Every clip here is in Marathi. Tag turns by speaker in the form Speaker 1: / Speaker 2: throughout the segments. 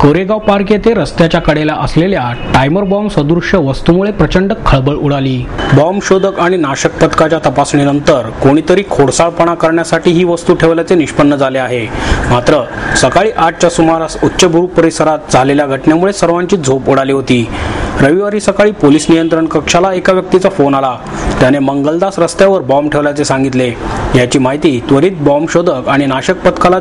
Speaker 1: कोरेगाव पार्क येथे रस्त्याच्या कडेला असलेल्या टायमर बॉम्ब सदृश्य वस्तूमुळे प्रचंड खळबळ उडाली। बॉम्ब शोधक आणि नाशक पथकाच्या तपासणीनंतर कोणीतरी खोडसाळपणा करण्यासाठी ही वस्तू ठेवल्याचे निष्पन्न झाले आहे। मात्र सकाळी 8च्या सुमारास उच्चभ्रू परिसरात झालेल्या घटनेमुळे सर्वांची झोप उडाली होती। रविवारी सकाळी पोलीस नियंत्रण कक्षाला एका व्यक्तीचा फोन आला। त्याने मंगलदास रस्त्यावर बॉम्ब ठेवल्याचे सांगितले। याची माहिती त्वरित बॉम्ब शोधक आणि नाशक पथकाला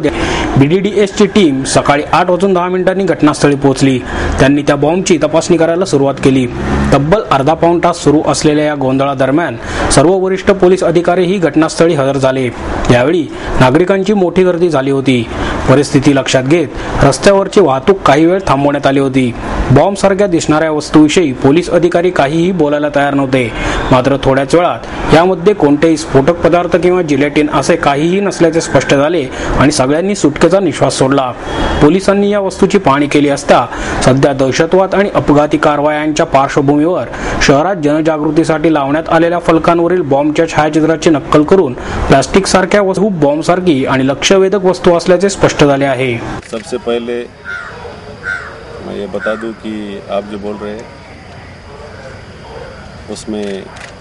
Speaker 1: BDDSची टीम सकाळी 8:10 घटनास्थळी पोहोचली। त्यांनी त्या बॉम्बची तपासणी करायला सुरुवात केली। तब्बल अर्धा पाऊण तास सुरू असलेल्या या गोंधळादरम्यान सर्व वरिष्ठ पोलीस अधिकारीही घटनास्थळी हजर झाले। यावेळी नागरिकांची मोठी गर्दी झाली होती। परिस्थिती लक्षात घेत रस्त्यावरची वाहतूक काही वेळ थांबवण्यात आली होती। बॉम्ब सारख्या दिसणाऱ्या वस्तूविषयी पोलीस अधिकारी काहीही बोलायला तयार नव्हते। मात्र थोड्याच वेळात यामध्ये कोणतेही स्फोटक पदार्थ किंवा जिलेटिन असे काहीही नसल्याचे स्पष्ट झाले आणि सगळ्यांनी सुटकेचा निश्वास सोडला। पोलिसांनी या वस्तूची पाहणी केली असता सध्या दहशतवाद आणि अपघाती कारवायांच्या पार्श्वभूमीवर शहरात जनजागृतीसाठी लावण्यात आलेल्या फलकांवरील बॉम्बच्या छायाचित्राची नक्कल करून प्लास्टिक सारख्या वस्तू बॉम्ब सारखी आणि लक्ष्यवेधक वस्तू असल्याचे स्पष्ट झाले आहे।
Speaker 2: सबसे पहले मैं ये बता दूं कि आप जो बोल रहे हैं उसमें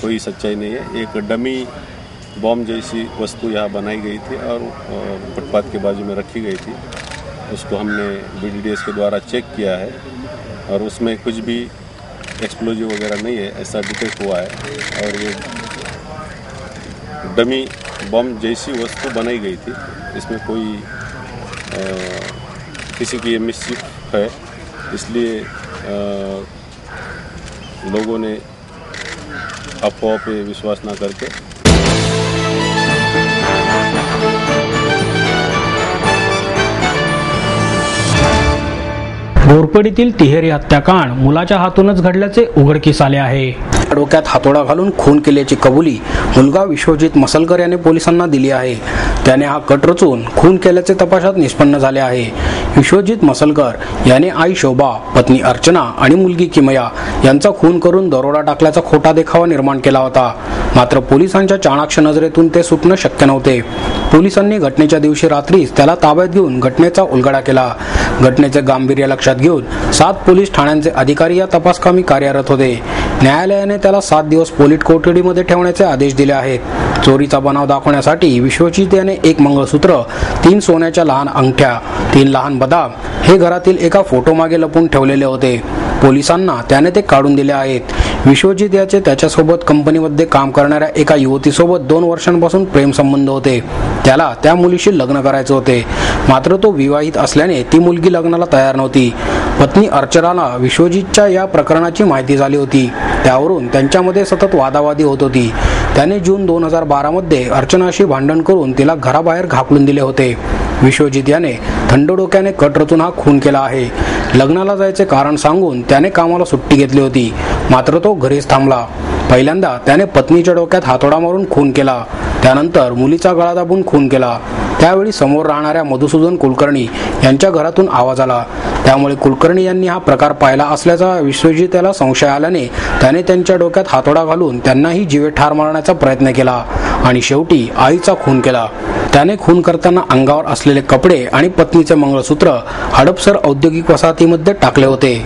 Speaker 2: कोई सच्चाई नहीं है। एक डमी बॉम्ब जैसी वस्तु यहाँ बनाई गई थी और फुटपाथ के बाजू में रखी गई थी। उसको हमने BDDS के द्वारा चेक किया है और उसमें कुछ भी एक्सप्लोजिव वगैरह नहीं है ऐसा डिटेक्ट हुआ है। और ये डमी बॉम्ब जैसी वस्तु बनाई गई थी। इसमें कोई किसी की मिसचिफ है, इसलिए लोगों ने अफवाह पे विश्वास न करके
Speaker 1: घोरपडीतील तिहेरी हत्याकांड मुलाच्या हातूनच घडल्याचे उघडकीस आले आहे। डोक्यात हातोडा घालून खून केल्याची कबुली मुलगा विश्वजित मसलकर याने पोलिसांना दिली आहे। त्याने हा कट रचून खून केल्याचे तपासात निष्पन्न झाले आहे। विश्वजित मसलकर याने आई शोभा, पत्नी अर्चना आणि मुलगी किमया यांचा खून करून दरोडा टाकल्याचा खोटा देखावा निर्माण केला होता। मात्र पोलिसांच्या चाणाक्ष नजरेतून ते सुटणे शक्य नव्हते। पोलिसांनी घटनेच्या दिवशी रात्रीच त्याला ताब्यात घेऊन घटनेचा उलगडा केला। घटनेचे गांभीर्य लक्षात घेऊन 7 पोलीस ठाण्यांचे अधिकारी या तपासकामी कार्यरत होते। न्यायालयाने त्याला 7 दिवस पोलीस कोठडीमध्ये ठेवण्याचे आदेश दिले आहेत। चोरीचा बनाव दाखवण्यासाठी विश्वजित याने 1 मंगळसूत्र, 3 सोन्याच्या लहान अंगठ्या, 3 लहान बदाम हे घरातील एका फोटो मागे लपून ठेवलेले होते। पोलिसांना त्याने ते काढून दिले आहेत। विश्वजित याचे त्याच्यासोबत कंपनीमध्ये काम करणाऱ्या एका युवतीसोबत 2 वर्षांपासून प्रेम संबंध होते। त्याला त्या मुलीशी लग्न करायचे होते। मात्र तो विवाहित असल्याने ती मुलगी लग्नाला तयार नव्हती। पत्नी अर्चनाला विश्वजितच्या या प्रकरणाची माहिती झाली होती। त्यावरून त्यांच्यामध्ये सतत वादावादी होत होती। त्याने जून 2012 मध्ये अर्चनाशी भांडण करून तिला घराबाहेर घाकलून दिले होते। विश्वजित याने थंड डोक्याने कट रचून हा खून केला आहे। लग्नाला जायचे कारण सांगून त्याने कामाला सुट्टी घेतली होती। मात्र तो घरीच थांबला। पहिल्यांदा त्याने पत्नीच्या डोक्यात हातोडा मारून खून केला। त्यानंतर मुलीचा गळा दाबून खून केला। त्यावेळी समोर राहणाऱ्या मधुसूदन कुलकर्णी यांच्या घरातून आवाज आला। त्यामुळे कुलकर्णी यांनी हा प्रकार पाहिला असल्याचा विश्वजित याला संशय आल्याने त्याने त्यांच्या डोक्यात हातोडा घालून त्यांनाही जीवे ठार मारण्याचा प्रयत्न केला आणि शेवटी आईचा खून केला। त्याने खून करताना अंगावर असलेले कपडे आणि पत्नीचे मंगळसूत्र हडपसर औद्योगिक वसाहतीमध्ये टाकले होते।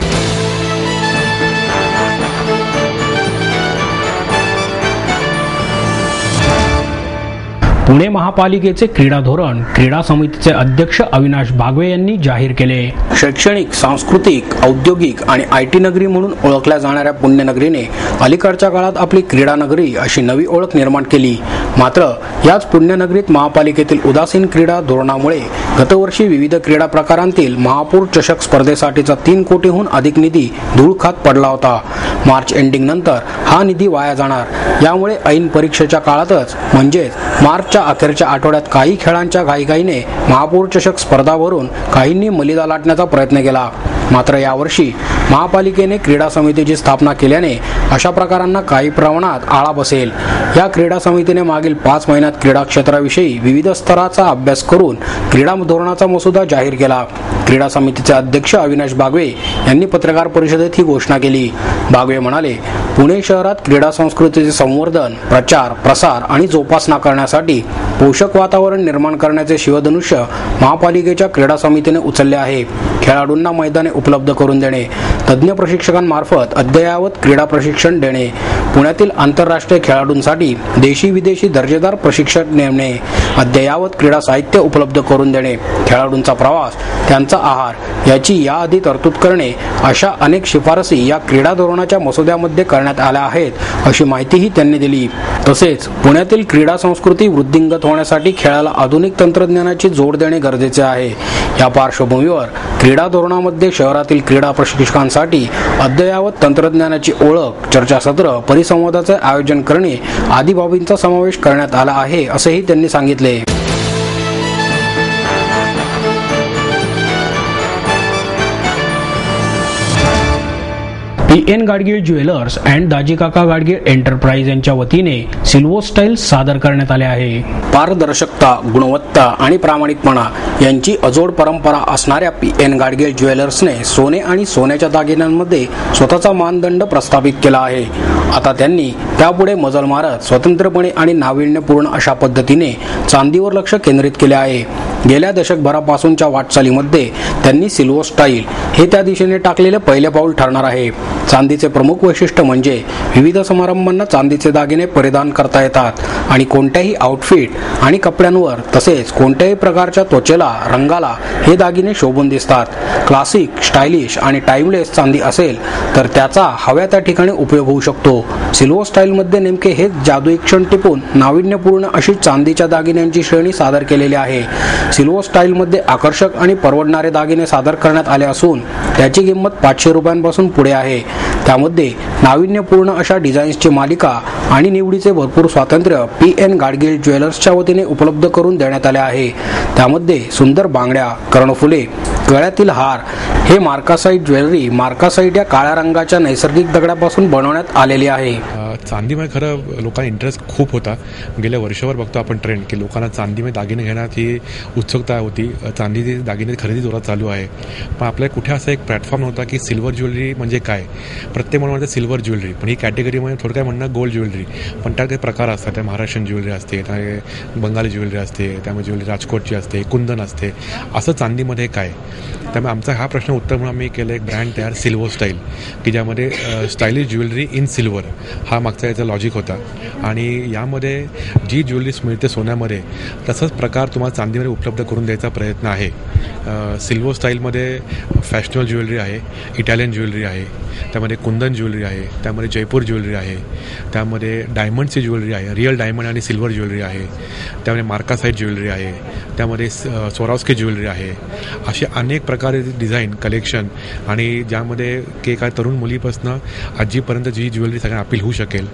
Speaker 1: पुणे महापालिकेचे क्रीडा धोरण क्रीडा समितीचे अध्यक्ष अविनाश बागवे यांनी जाहीर केले। शैक्षणिक, सांस्कृतिक, औद्योगिक आणि IT नगरी म्हणून ओळखल्या जाणाऱ्या पुण्यनगरीने अलीकडच्या काळात आपली क्रीडा नगरी अशी नवी ओळख निर्माण केली। मात्र याच पुण्यनगरीत महापालिकेतील उदासीन क्रीडा धोरणामुळे गतवर्षी विविध क्रीडा प्रकारांतील महापौर चषक स्पर्धेसाठीचा 3 कोटीहून अधिक निधी धूळ खात पडला होता। मार्च एंडिंग नंतर हा निधी वाया जाणार। यामुळे ऐन परीक्षेच्या काळातच म्हणजेच मार्चच्या अखेरच्या आठवड्यात काही खेळांच्या घाईघाईने महापौर चषक स्पर्धा भरून काहींनी मलिदा लाटण्याचा प्रयत्न केला। मात्र यावर्षी महापालिकेने क्रीडा समितीची स्थापना केल्याने अशा प्रकारांना काही प्रमाणात आळा बसेल। या क्रीडा समितीने मागील 5 महिन्यात क्रीडा क्षेत्राविषयी विविध स्तराचा अभ्यास करून क्रीडा धोरणाचा मसुदा जाहीर केला। क्रीडा समितीचे अध्यक्ष अविनाश बागवे यांनी पत्रकार परिषदेत ही घोषणा केली। बागवे म्हणाले, पुणे शहरात क्रीडा संस्कृतीचे संवर्धन, प्रचार, प्रसार आणि जोपासना करण्यासाठी पोषक वातावरण निर्माण करण्याचे शिवधनुष्य महापालिकेच्या क्रीडा समितीने उचलले आहे. खेळाडूंना मैदाने उपलब्ध करून देणे, तज्ज्ञ प्रशिक्षकांमार्फत अद्ययावत क्रीडा प्रशिक्षण देणे, पुण्यातील आंतरराष्ट्रीय खेळाडूंसाठी देशी विदेशी दर्जेदार प्रशिक्षक नेमणे, अद्ययावत क्रीडा साहित्य उपलब्ध करून देणे, खेळाडूंचा प्रवास, त्यांचा आहार याची याआधी तरतूद करणे अशा अनेक शिफारसी या क्रीडा धोरणाच्या मसुद्यामध्ये करण्यात आल्या आहेत, अशी माहितीही त्यांनी दिली. तसेच पुण्यातील क्रीडा संस्कृती वृद्धिंगत होण्यासाठी खेळाला आधुनिक तंत्रज्ञानाची जोड देणे गरजेचे आहे. या पार्श्वभूमीवर क्रीडा धोरणामध्ये शहरातील क्रीडा प्रशिक्षकांसाठी अद्ययावत तंत्रज्ञानाची ओळख, चर्चासत्र, परिसंवादाचे आयोजन करणे आदी बाबींचा समावेश करण्यात आला आहे, असेही त्यांनी सांगितले. PN Gadgil jewellers and Dajikaka Gadgil enterprise यांच्या वतीने सिल्वर स्टाईल सादर करण्यात आले आहे. पारदर्शकता, गुणवत्ता आणि प्रामाणिकपणा यांची अजोड परंपरा असणाऱ्या PN गाडगीळ ज्वेलर्सने सोने आणि सोन्याच्या दागिन्यांमध्ये स्वतःचा मानदंड प्रस्थापित केला आहे. आता त्यांनी त्यापुढे मजल मारत स्वतंत्रपणे आणि नाविन्यपूर्ण अशा पद्धतीने चांदीवर लक्ष केंद्रित केले आहे. गेल्या दशकभरापासूनच्या वाटचालीमध्ये त्यांनी सिल्वर स्टाईल हे त्या दिशेने टाकलेले पहिले पाऊल ठरणार आहे. चांदीचे प्रमुख वैशिष्ट्य म्हणजे विविध समारंभांना चांदीचे दागिने परिधान करता येतात आणि कोणत्याही आउटफिट आणि कपड्यांवर तसेच कोणत्याही प्रकारच्या त्वचेला, रंगाला हे दागिने शोभून दिसतात. क्लासिक, स्टायलिश आणि टाइमलेस चांदी असेल तर त्याचा हव्या त्या ठिकाणी उपयोग होऊ शकतो. सिल्वर स्टाईलमध्ये नेमके हेच जादुई क्षण टिपून नाविन्यपूर्ण अशी चांदीच्या दागिन्यांची श्रेणी सादर केलेली आहे. सिल्वर स्टाईलमध्ये आकर्षक आणि परवडणारे दागिने सादर करण्यात आले असून त्याची किंमत 500 रुपयांपासून पुढे आहे. त्यामध्ये नाविन्यपूर्ण अशा डिझाईन्सची मालिका आणि निवडीचे भरपूर स्वातंत्र्य PN गाडगीळ ज्वेलर्सच्या वतीने उपलब्ध करून देण्यात आले आहे. त्यामध्ये सुंदर बांगड्या, कर्णफुले, गळ्यातील हार हे मार्कासाइट ज्वेलरी मार्कासाइट या काळ्या रंगाच्या नैसर्गिक दगडापासून बनवण्यात आलेली आहे.
Speaker 3: चांदीमध्ये खरं लोकांना इंटरेस्ट खूप होता. गेल्या वर्षभर बघतो आपण ट्रेंड की लोकांना चांदीमध्ये दागिने घेण्यात ही उत्सुकता होती. चांदीचे दागिने खरेदी जोरात चालू आहे. पण आपल्याला कुठे असा एक प्लॅटफॉर्म होता की सिल्वर ज्वेलरी म्हणजे काय. प्रत्येक म्हणून सिल्वर ज्वेलरी, पण ही कॅटेगरीमध्ये थोडं काय म्हणणं गोल्ड ज्वेलरी, पण त्यात काही प्रकार असतात. त्या महाराष्ट्रीयन ज्वेलरी असते, बंगाली ज्वेलरी असते, त्यामुळे ज्वेलरी राजकोटची असते, कुंदन असते. असं चांदीमध्ये काय. त्यामुळे आमचा हा प्रश्न उत्तर म्हणून आम्ही केलं एक ब्रँड तयार सिल्वर स्टाईल, की ज्यामध्ये स्टायलिश ज्वेलरी इन सिल्वर हा मागचा याचा लॉजिक होता. आणि यामध्ये जी ज्वेलरी मिळते सोन्यामध्ये तसंच प्रकार तुम्हाला चांदीमध्ये उपलब्ध करून द्यायचा प्रयत्न आहे. सिल्वर स्टाईलमध्ये फॅशनेबल ज्वेलरी आहे, इटालियन ज्वेलरी आहे, त्यामध्ये कुंदन ज्वेलरी आहे, त्यामध्ये जयपूर ज्वेलरी आहे, त्यामध्ये डायमंडची ज्वेलरी आहे, रिअल डायमंड आणि सिल्वर ज्वेलरी आहे, त्यामध्ये मार्कासाइट ज्वेलरी आहे, त्यामध्ये सोरावस्की ज्वेलरी आहे. असे अनेक प्रकारे डिझाईन कलेक्शन आणि ज्यामध्ये की काय तरुण मुलीपासून आजीपर्यंत जी ज्वेलरी सगळ्यांना अपील होऊ शकेल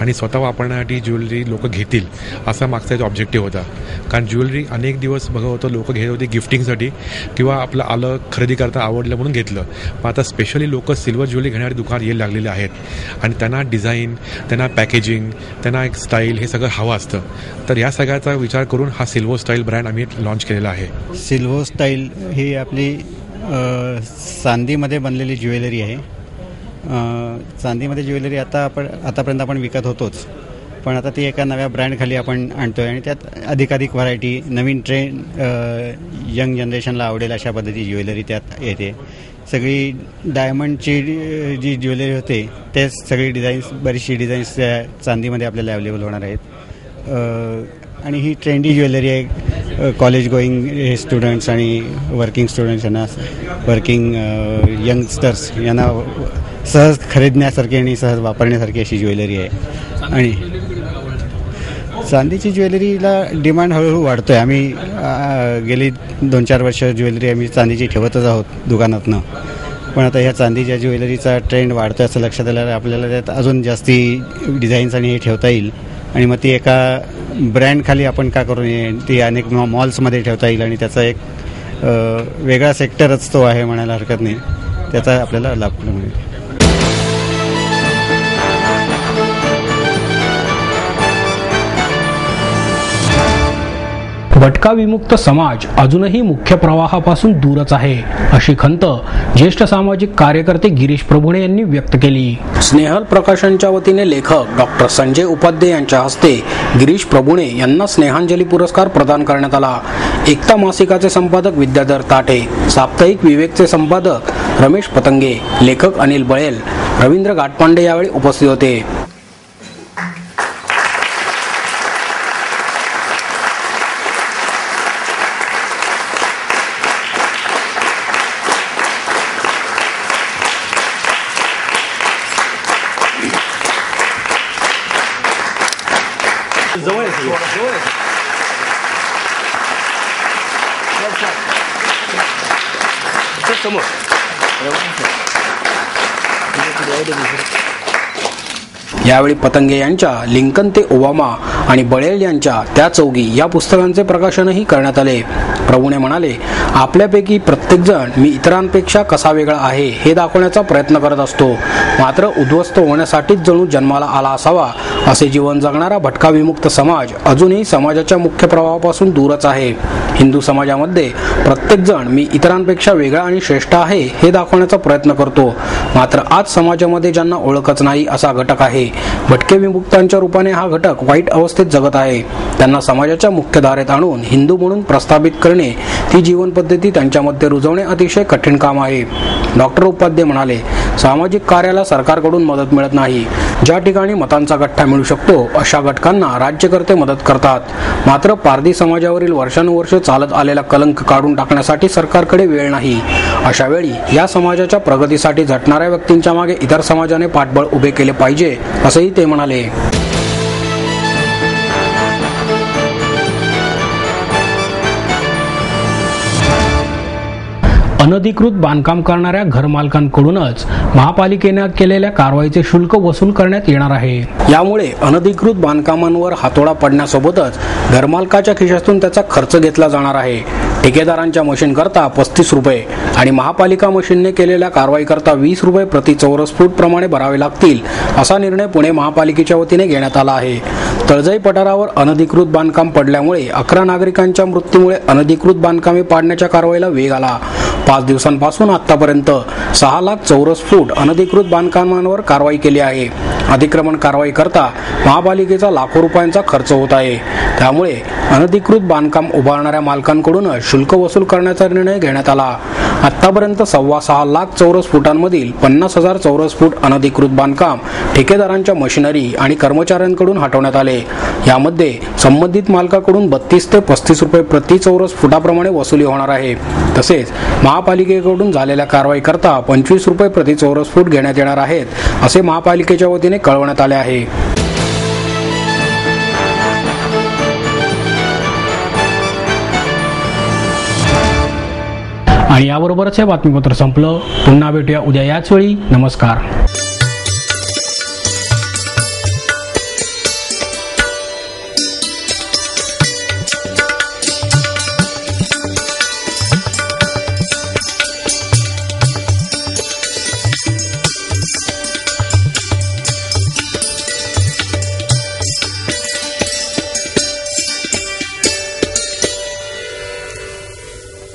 Speaker 3: आणि स्वतः वापरण्यासाठी ज्वेलरी लोक घेतील असा मागचा एक ऑब्जेक्टिव्ह होता. कारण ज्वेलरी अनेक दिवस बघा होतं लोक घेत होते गिफ्टिंगसाठी किंवा आपलं आलं खरेदी करता आवडलं म्हणून घेतलं. पण आता स्पेशली लोक सिल्वर ज्वेलरी घेणारे दुकान यायला लागलेले आहेत आणि त्यांना डिझाईन, त्यांना पॅकेजिंग, त्यांना एक स्टाईल हे सगळं हवं असतं. तर या सगळ्याचा विचार करून हा सिल्वर स्टाईल ब्रँड आम्ही लॉन्च केलेला आहे.
Speaker 4: सिल्वर स्टाईल ही आपली चांदीमध्ये बनलेली ज्वेलरी आहे. चांदीमध्ये ज्वेलरी आतापर्यंत आपण विकत होतोच, पण आता ती एका नव्या ब्रँडखाली आपण आणतो आहे आणि त्यात अधिकाधिक व्हरायटी, नवीन ट्रेंड, यंग जनरेशनला आवडेल अशा पद्धतीची ज्वेलरी त्यात येते. सगळी डायमंडची जी ज्वेलरी होते तेच सगळी डिझाईन्स, बरीचशी डिझाईन्स त्या चांदीमध्ये आपल्याला अवेलेबल होणार आहेत. आणि ही ट्रेंडी ज्वेलरी आहे. कॉलेज गोईंग स्टुडंट्स आणि वर्किंग स्टुडंट्स यांना, वर्किंग यंगस्टर्स यांना सहज खरेदण्यासारखी आणि सहज वापरण्यासारखी अशी ज्वेलरी आहे. आणि चांदीची ज्वेलरीला डिमांड हळूहळू वाढतो आहे. आम्ही गेली 2-4 वर्ष ज्वेलरी आम्ही चांदीची ठेवतच आहोत दुकानातनं, पण आता ह्या चांदीच्या ज्वेलरीचा ट्रेंड वाढतो असं लक्षात आल्यावर आपल्याला त्यात अजून जास्ती डिझाईन्स आणि हे ठेवता येईल आणि मग ती एका ब्रँडखाली आपण का करू नये, ती अनेक मॉल्समध्ये ठेवता येईल आणि त्याचा एक वेगळा सेक्टरच तो आहे म्हणायला हरकत नाही. त्याचा आपल्याला लाभ मिळेल.
Speaker 1: भटका विमुक्त समाज अजूनही मुख्य प्रवाहापासून दूरच आहे, अशी खंत ज्येष्ठ सामाजिक कार्यकर्ते गिरीश प्रभुणे यांनी व्यक्त केली. स्नेहल प्रकाशनच्या वतीने लेखक डॉक्टर संजय उपाध्ये यांच्या हस्ते गिरीश प्रभुणे यांना स्नेहांजली पुरस्कार प्रदान करण्यात आला. एकता मासिकाचे संपादक विद्याधर ताठे, साप्ताहिक विवेकचे संपादक रमेश पतंगे, लेखक अनिल बळेल, रवींद्र घाटपांडे यावेळी उपस्थित होते. यावेळी पतंगे यांच्या लिंकन ते ओबामा आणि बळेल यांच्या त्या चौघी या पुस्तकांचे प्रकाशनही करण्यात आले. प्रभुणे म्हणाले, आपल्यापैकी प्रत्येकजण मी इतरांपेक्षा कसा वेगळा आहे हे दाखवण्याचा प्रयत्न करत असतो, मात्र उद्ध्वस्त होण्यासाठीच जणू जन्माला आला असावा असे जीवन जगणारा भटका विमुक्त समाज अजूनही समाजाच्या मुख्य प्रवाहापासून दूरच आहे. हिंदू समाजामध्ये प्रत्येकजण मी इतरांपेक्षा वेगळा आणि श्रेष्ठ आहे हे दाखवण्याचा प्रयत्न करतो, मात्र आज समाजामध्ये ज्यांना ओळखच नाही असा घटक आहे. भटके विमुक्तांच्या रूपाने हा घटक वाईट अवस्थेत जगत आहे. त्यांना समाजाच्या मुख्यधारेत आणून हिंदू म्हणून प्रस्थापित करणे, ती जीवन पद्धती त्यांच्यामध्ये रुजवणे अतिशय कठीण काम आहे. डॉक्टर उपाध्ये म्हणाले, सामाजिक कार्याला सरकारकडून मदत मिळत नाही. ज्या ठिकाणी मतांचा गठ्ठा मिळू शकतो अशा घटकांना राज्यकर्ते मदत करतात, मात्र पारधी समाजावरील वर्षानुवर्ष चालत आलेला कलंक काढून टाकण्यासाठी सरकारकडे वेळ नाही. अशा वेळी या समाजाच्या प्रगतीसाठी झटणाऱ्या व्यक्तींच्या मागे इतर समाजाने पाठबळ उभे केले पाहिजे, असंही ते म्हणाले. अनधिकृत बांधकाम करणाऱ्या घरमालकांकडूनच महापालिकेने केलेल्या कारवाईचे शुल्क वसूल करण्यात येणार आहे. यामुळे अनधिकृत बांधकामांवर हातोडा पडण्यासोबतच घरमालकाच्या खिशातून त्याचा खर्च घेतला जाणार आहे. ठेकेदारांच्या मशीन करता 35 रुपये आणि महापालिका मशीनने केलेल्या कारवाई करता 20 रुपये प्रति चौरस फूट प्रमाणे भरावे लागतील, असा निर्णय पुणे महापालिकेच्या वतीने घेण्यात आला आहे. तळजाई पठारावर अनधिकृत बांधकाम पडल्यामुळे 11 नागरिकांच्या मृत्यूमुळे अनधिकृत बांधकामे पाडण्याच्या कारवाईला वेग आला. 5 दिवसांपासून आतापर्यंत 6 लाख चौरस फूट अनधिकृत बांधकामांवर कारवाई केली आहे. अतिक्रमण कारवाई करता महापालिकेचा लाखो रुपयांचा खर्च होत आहे. त्यामुळे अनधिकृत बांधकाम उभारणाऱ्या मालकांकडून शुल्क वसूल करण्याचा निर्णय घेण्यात आला. आतापर्यंत 6.25 लाख चौरस फुटांमधील 50,000 चौरस फूट अनधिकृत बांधकाम ठेकेदारांच्या मशिनरी आणि कर्मचाऱ्यांकडून हटवण्यात आले. यामध्ये संबंधित मालकाकडून 32 ते 35 रुपये प्रति चौरस फुटाप्रमाणे वसुली होणार आहे. तसेच महापालिकेकडून झालेल्या कारवाई करता 25 रुपये प्रति चौरस फूट घेण्यात येणार आहेत, असे महापालिकेच्या वतीने कळवण्यात आले आहे. आणि याबरोबरच हे बातमीपत्र संपलं. पुन्हा भेटूया उद्या याच वेळी. नमस्कार.